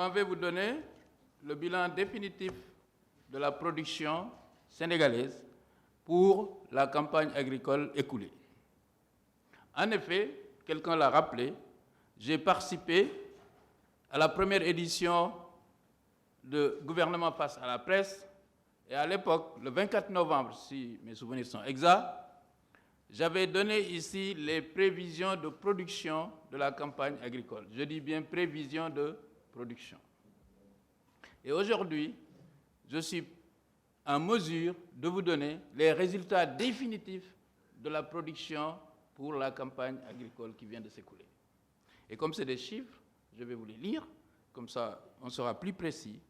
m'en vais vous donner le bilan définitif de la production sénégalaise pour la campagne agricole écoulée. En effet, quelqu'un l'a rappelé, j'ai participé à la première édition de Gouvernement face à la presse, et à l'époque, le 24 novembre, si mes souvenirs sont exacts, j'avais donné ici les prévisions de production de la campagne agricole. Je dis bien prévisions de production. Et aujourd'hui, je suis en mesure de vous donner les résultats définitifs de la production pour la campagne agricole qui vient de s'écouler. Et comme c'est des chiffres, je vais vous les lire, comme ça on sera plus précis.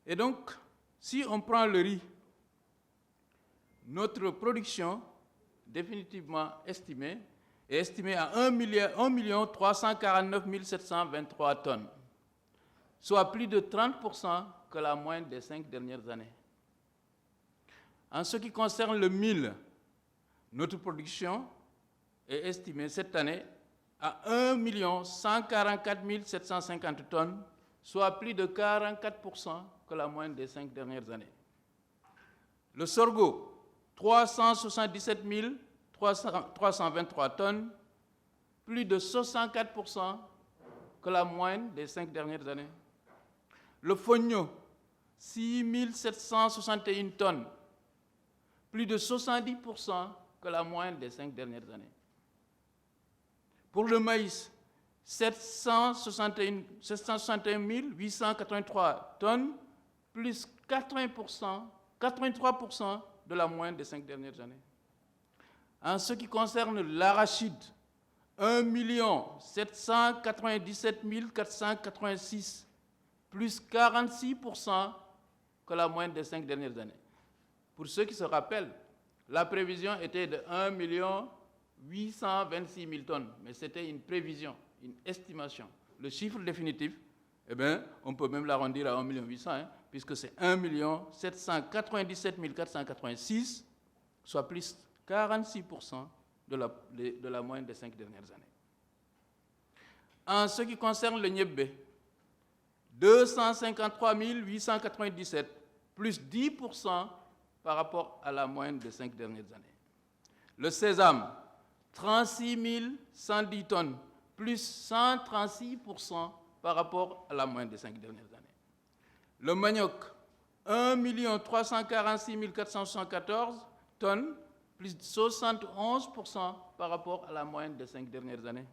Et donc, si on prend le riz, notre production définitivement estimée est estimée à 1 349 723 tonnes, soit plus de 30% que la moyenne des 5 dernières années. En ce qui concerne le mil, notre production est estimée cette année à 1 144 750 tonnes, soit plus de 44% que la moyenne des 5 dernières années. Le sorgho, 377 323 tonnes, plus de 64% que la moyenne des 5 dernières années. Le fonio, 6 761 tonnes, plus de 70% que la moyenne des 5 dernières années. Pour le maïs, 761 883 tonnes, plus 83% de la moyenne des 5 dernières années. En ce qui concerne l'arachide, 1 797 486, plus 46% que la moyenne des 5 dernières années. Pour ceux qui se rappellent, la prévision était de 1 826 000 tonnes, mais c'était une prévision, une estimation. Le chiffre définitif, on peut même l'arrondir à 1 800 000, puisque c'est 1 797 486, soit plus 46% de la moyenne des 5 dernières années. En ce qui concerne le niébé, 253 897, plus 10% par rapport à la moyenne des 5 dernières années. Le sésame, 36 110 tonnes, plus 136% par rapport à la moyenne des 5 dernières années. Le manioc, 1 346 474 tonnes, plus 71% par rapport à la moyenne des 5 dernières années.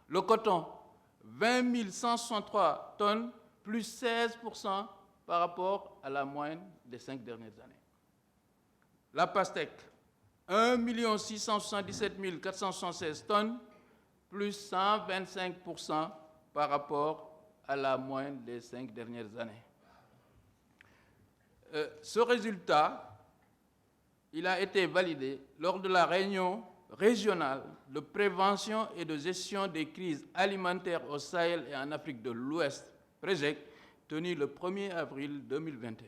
Le coton, 20 163 tonnes, plus 16% par rapport à la moyenne des 5 dernières années. La pastèque, 1 677 476 tonnes, plus 125% par rapport à la moyenne des 5 dernières années. Ce résultat, il a été validé lors de la réunion régionale de prévention et de gestion des crises alimentaires au Sahel et en Afrique de l'Ouest, PREGEC, tenue le 1er avril 2021.